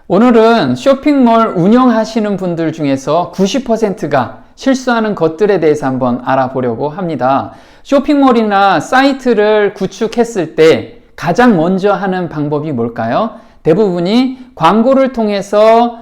오늘은 쇼핑몰 운영하시는 분들 중에서 90%가 실수하는 것들에 대해서 한번 알아보려고 합니다. 쇼핑몰이나 사이트를 구축했을 때 가장 먼저 하는 방법이 뭘까요? 대부분이 광고를 통해서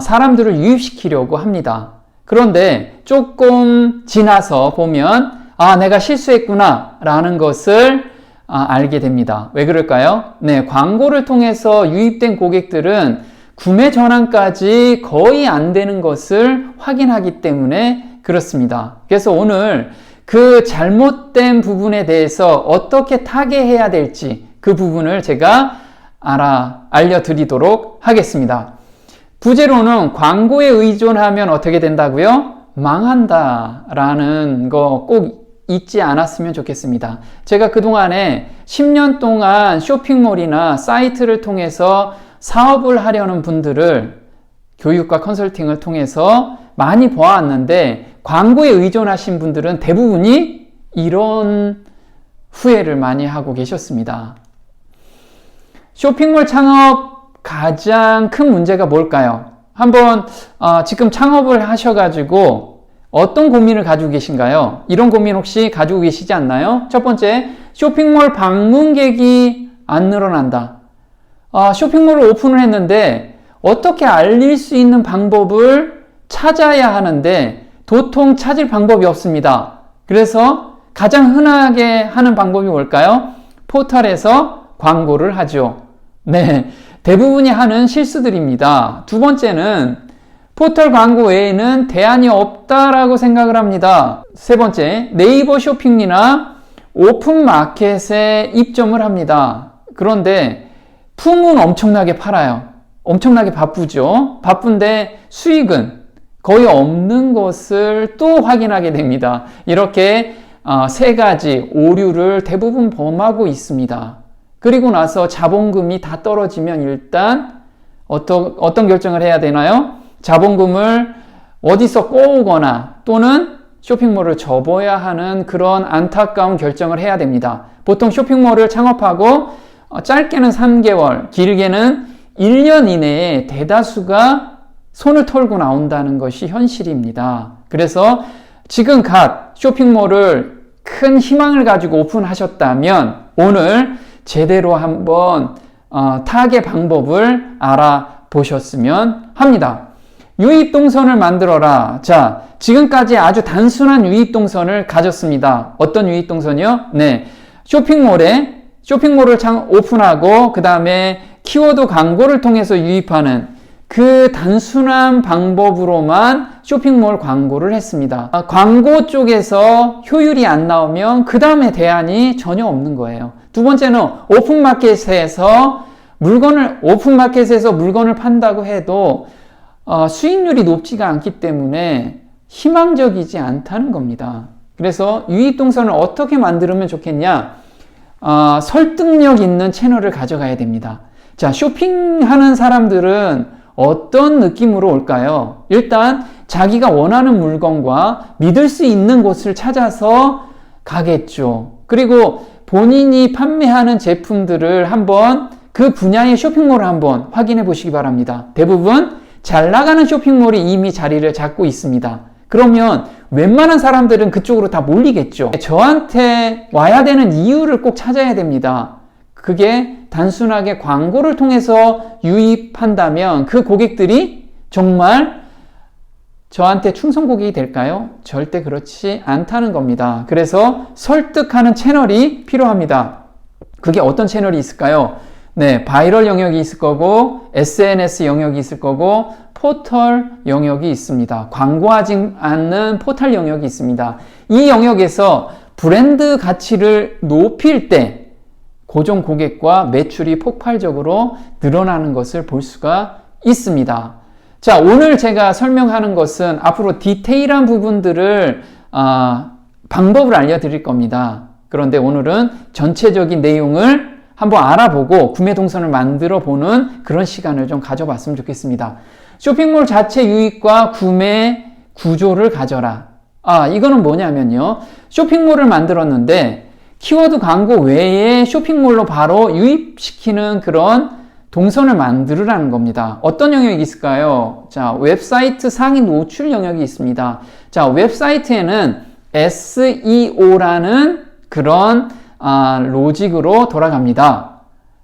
사람들을 유입시키려고 합니다. 그런데 조금 지나서 보면 내가 실수했구나 라는 것을 알게 됩니다. 왜 그럴까요? 네, 광고를 통해서 유입된 고객들은 구매 전환까지 거의 안 되는 것을 확인하기 때문에 그렇습니다. 그래서 오늘 그 잘못된 부분에 대해서 어떻게 타개해야 될지 그 부분을 제가 알려드리도록 하겠습니다. 부제로는 광고에 의존하면 어떻게 된다고요? 망한다 라는 거 꼭 잊지 않았으면 좋겠습니다. 제가 그동안에 10년 동안 쇼핑몰이나 사이트를 통해서 사업을 하려는 분들을 교육과 컨설팅을 통해서 많이 보았는데 광고에 의존하신 분들은 대부분이 이런 후회를 많이 하고 계셨습니다. 쇼핑몰 창업 가장 큰 문제가 뭘까요? 한번 지금 창업을 하셔가지고 어떤 고민을 가지고 계신가요? 이런 고민 혹시 가지고 계시지 않나요? 첫 번째, 쇼핑몰 방문객이 안 늘어난다. 쇼핑몰을 오픈을 했는데 어떻게 알릴 수 있는 방법을 찾아야 하는데 도통 찾을 방법이 없습니다. 그래서 가장 흔하게 하는 방법이 뭘까요? 포털에서 광고를 하죠. 네, 대부분이 하는 실수들입니다. 두 번째는 포털 광고 외에는 대안이 없다라고 생각을 합니다. 세 번째, 네이버 쇼핑이나 오픈마켓에 입점을 합니다. 그런데 품은 엄청나게 팔아요. 엄청나게 바쁘죠. 바쁜데 수익은 거의 없는 것을 또 확인하게 됩니다. 이렇게 세 가지 오류를 대부분 범하고 있습니다. 그리고 나서 자본금이 다 떨어지면 일단 어떤 결정을 해야 되나요? 자본금을 어디서 꼬우거나 또는 쇼핑몰을 접어야 하는 그런 안타까운 결정을 해야 됩니다. 보통 쇼핑몰을 창업하고 짧게는 3개월, 길게는 1년 이내에 대다수가 손을 털고 나온다는 것이 현실입니다. 그래서 지금 갓 쇼핑몰을 큰 희망을 가지고 오픈하셨다면 오늘 제대로 한번 타겟 방법을 알아보셨으면 합니다. 유입동선을 만들어라. 자, 지금까지 아주 단순한 유입동선을 가졌습니다. 어떤 유입동선이요? 네, 쇼핑몰을 오픈하고 그 다음에 키워드 광고를 통해서 유입하는 그 단순한 방법으로만 쇼핑몰 광고를 했습니다. 광고 쪽에서 효율이 안 나오면 그 다음에 대안이 전혀 없는 거예요. 두 번째는 오픈마켓에서 물건을 판다고 해도 수익률이 높지가 않기 때문에 희망적이지 않다는 겁니다. 그래서 유입동선을 어떻게 만들면 좋겠냐? 설득력 있는 채널을 가져가야 됩니다. 자, 쇼핑하는 사람들은 어떤 느낌으로 올까요? 일단 자기가 원하는 물건과 믿을 수 있는 곳을 찾아서 가겠죠. 그리고 본인이 판매하는 제품들을 한번 그 분야의 쇼핑몰을 한번 확인해 보시기 바랍니다. 대부분 잘 나가는 쇼핑몰이 이미 자리를 잡고 있습니다. 그러면 웬만한 사람들은 그쪽으로 다 몰리겠죠. 저한테 와야 되는 이유를 꼭 찾아야 됩니다. 그게 단순하게 광고를 통해서 유입한다면 그 고객들이 정말 저한테 충성 고객이 될까요? 절대 그렇지 않다는 겁니다. 그래서 설득하는 채널이 필요합니다. 그게 어떤 채널이 있을까요? 네, 바이럴 영역이 있을 거고 SNS 영역이 있을 거고 포털 영역이 있습니다. 광고하지 않는 포털 영역이 있습니다. 이 영역에서 브랜드 가치를 높일 때 고정 고객과 매출이 폭발적으로 늘어나는 것을 볼 수가 있습니다. 자, 오늘 제가 설명하는 것은 앞으로 디테일한 부분들을 방법을 알려드릴 겁니다. 그런데 오늘은 전체적인 내용을 한번 알아보고 구매 동선을 만들어 보는 그런 시간을 좀 가져봤으면 좋겠습니다. 쇼핑몰 자체 유입과 구매 구조를 가져라. 이거는 뭐냐면요. 쇼핑몰을 만들었는데 키워드 광고 외에 쇼핑몰로 바로 유입시키는 그런 동선을 만들으라는 겁니다. 어떤 영역이 있을까요? 자, 웹사이트 상위 노출 영역이 있습니다. 자, 웹사이트에는 SEO라는 그런 로직으로 돌아갑니다.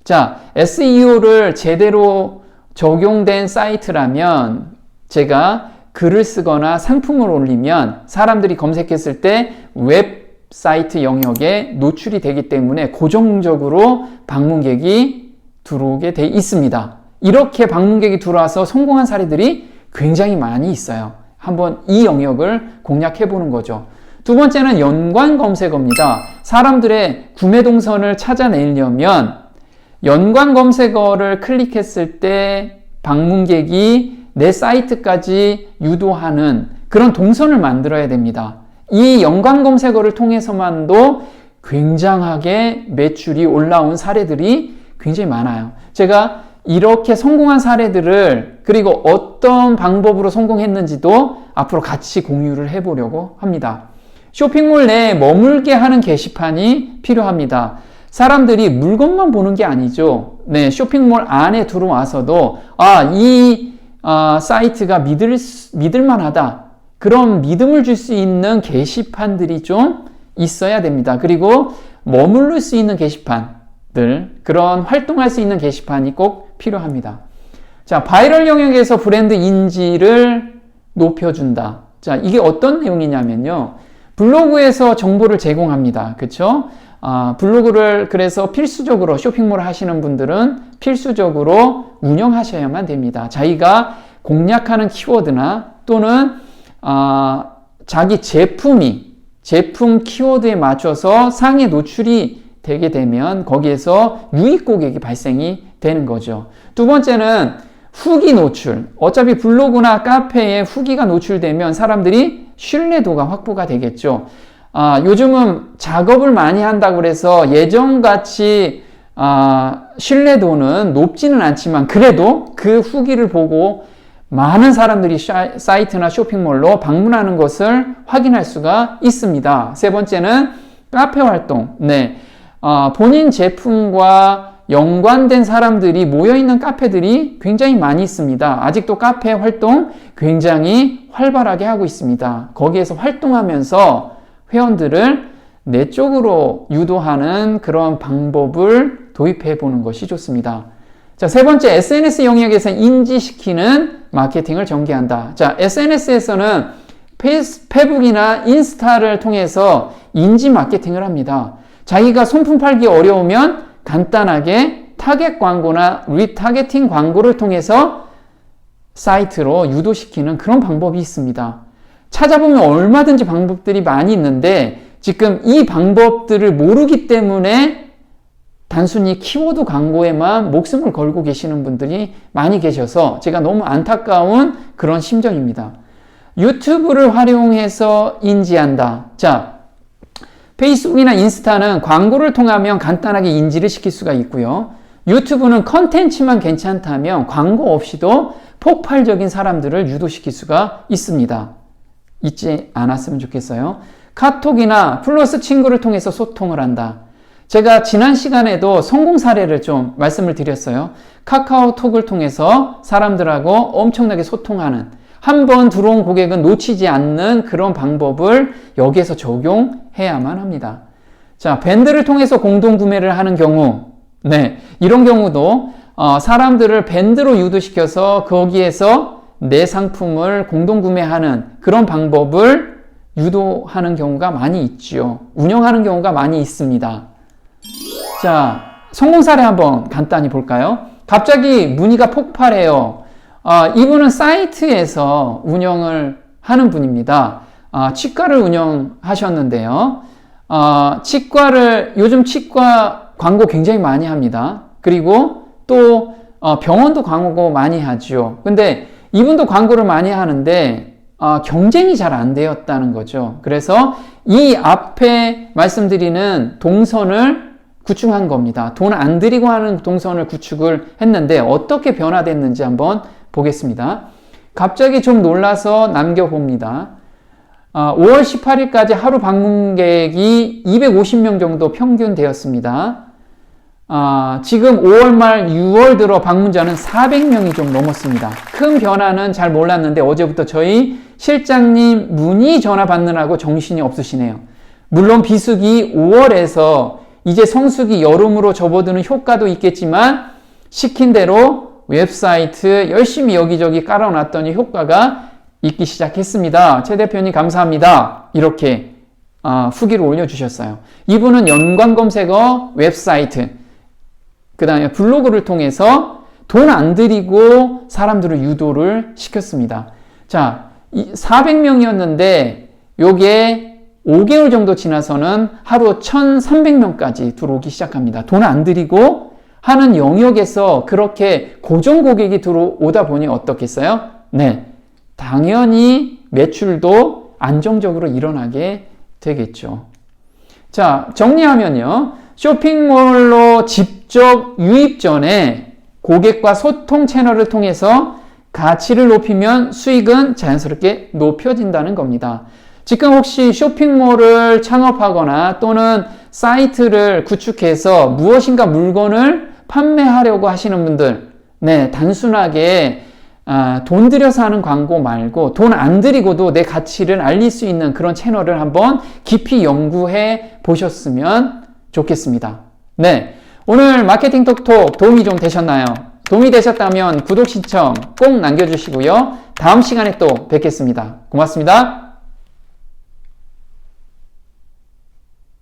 자, SEO를 제대로 적용된 사이트라면 제가 글을 쓰거나 상품을 올리면 사람들이 검색했을 때 웹사이트 영역에 노출이 되기 때문에 고정적으로 방문객이 들어오게 돼 있습니다. 이렇게 방문객이 들어와서 성공한 사례들이 굉장히 많이 있어요. 한번 이 영역을 공략해 보는 거죠. 두 번째는 연관 검색어입니다. 사람들의 구매 동선을 찾아내려면 연관 검색어를 클릭했을 때 방문객이 내 사이트까지 유도하는 그런 동선을 만들어야 됩니다. 이 연관 검색어를 통해서만도 굉장하게 매출이 올라온 사례들이 굉장히 많아요. 제가 이렇게 성공한 사례들을 그리고 어떤 방법으로 성공했는지도 앞으로 같이 공유를 해보려고 합니다. 쇼핑몰 내에 머물게 하는 게시판이 필요합니다. 사람들이 물건만 보는 게 아니죠. 네, 쇼핑몰 안에 들어와서도 이 사이트가 믿을만하다. 그런 믿음을 줄 수 있는 게시판들이 좀 있어야 됩니다. 그리고 머무를 수 있는 게시판들, 그런 활동할 수 있는 게시판이 꼭 필요합니다. 자, 바이럴 영역에서 브랜드 인지를 높여준다. 자, 이게 어떤 내용이냐면요. 블로그에서 정보를 제공합니다. 그쵸? 블로그를 그래서 필수적으로 쇼핑몰을 하시는 분들은 필수적으로 운영하셔야만 됩니다. 자기가 공략하는 키워드나 또는 자기 제품 키워드에 맞춰서 상위 노출이 되게 되면 거기에서 유입 고객이 발생이 되는 거죠. 두 번째는 후기 노출. 어차피 블로그나 카페에 후기가 노출되면 사람들이 신뢰도가 확보가 되겠죠. 요즘은 작업을 많이 한다고 그래서 예전같이 신뢰도는 높지는 않지만 그래도 그 후기를 보고 많은 사람들이 사이트나 쇼핑몰로 방문하는 것을 확인할 수가 있습니다. 세 번째는 카페 활동. 네, 본인 제품과 연관된 사람들이 모여있는 카페들이 굉장히 많이 있습니다. 아직도 카페 활동 굉장히 활발하게 하고 있습니다. 거기에서 활동하면서 회원들을 내 쪽으로 유도하는 그런 방법을 도입해 보는 것이 좋습니다. 자, 세 번째, SNS 영역에서 인지시키는 마케팅을 전개한다. 자, SNS에서는 페이스북이나 인스타를 통해서 인지 마케팅을 합니다. 자기가 손품 팔기 어려우면 간단하게 타겟 광고나 리타겟팅 광고를 통해서 사이트로 유도시키는 그런 방법이 있습니다. 찾아보면 얼마든지 방법들이 많이 있는데 지금 이 방법들을 모르기 때문에 단순히 키워드 광고에만 목숨을 걸고 계시는 분들이 많이 계셔서 제가 너무 안타까운 그런 심정입니다. 유튜브를 활용해서 인지한다. 자, 페이스북이나 인스타는 광고를 통하면 간단하게 인지를 시킬 수가 있고요. 유튜브는 컨텐츠만 괜찮다면 광고 없이도 폭발적인 사람들을 유도시킬 수가 있습니다. 잊지 않았으면 좋겠어요. 카톡이나 플러스 친구를 통해서 소통을 한다. 제가 지난 시간에도 성공 사례를 좀 말씀을 드렸어요. 카카오톡을 통해서 사람들하고 엄청나게 소통하는, 한번 들어온 고객은 놓치지 않는 그런 방법을 여기에서 적용해야만 합니다. 자, 밴드를 통해서 공동 구매를 하는 경우, 네, 이런 경우도 사람들을 밴드로 유도시켜서 거기에서 내 상품을 공동 구매하는 그런 방법을 유도하는 경우가 많이 있죠. 운영하는 경우가 많이 있습니다. 자, 성공 사례 한번 간단히 볼까요? 갑자기 문의가 폭발해요. 이분은 사이트에서 운영을 하는 분입니다. 치과를 운영하셨는데요. 요즘 치과 광고 굉장히 많이 합니다. 그리고 또 병원도 광고 많이 하죠. 근데 이분도 광고를 많이 하는데 경쟁이 잘 안 되었다는 거죠. 그래서 이 앞에 말씀드리는 동선을 구축한 겁니다. 돈 안 들이고 하는 동선을 구축을 했는데 어떻게 변화됐는지 한번 보겠습니다. 갑자기 좀 놀라서 남겨봅니다. 5월 18일까지 하루 방문객이 250명 정도 평균 되었습니다. 지금 5월 말 6월 들어 방문자는 400명이 좀 넘었습니다. 큰 변화는 잘 몰랐는데 어제부터 저희 실장님 문의 전화 받느라고 정신이 없으시네요. 물론 비수기 5월에서 이제 성수기 여름으로 접어드는 효과도 있겠지만 시킨 대로 웹사이트 열심히 여기저기 깔아놨더니 효과가 있기 시작했습니다. 최 대표님 감사합니다. 이렇게 후기를 올려주셨어요. 이분은 연관검색어 웹사이트 그 다음에 블로그를 통해서 돈 안 들이고 사람들을 유도를 시켰습니다. 자, 400명이었는데 요게 5개월 정도 지나서는 하루 1,300명까지 들어오기 시작합니다. 돈 안 들이고 하는 영역에서 그렇게 고정 고객이 들어오다 보니 어떻겠어요? 네, 당연히 매출도 안정적으로 일어나게 되겠죠. 자, 정리하면요. 쇼핑몰로 직접 유입 전에 고객과 소통 채널을 통해서 가치를 높이면 수익은 자연스럽게 높여진다는 겁니다. 지금 혹시 쇼핑몰을 창업하거나 또는 사이트를 구축해서 무엇인가 물건을 판매하려고 하시는 분들, 네, 단순하게 돈 들여서 하는 광고 말고 돈 안 들이고도 내 가치를 알릴 수 있는 그런 채널을 한번 깊이 연구해 보셨으면 좋겠습니다. 네, 오늘 마케팅 톡톡 도움이 좀 되셨나요? 도움이 되셨다면 구독 신청 꼭 남겨주시고요. 다음 시간에 또 뵙겠습니다. 고맙습니다.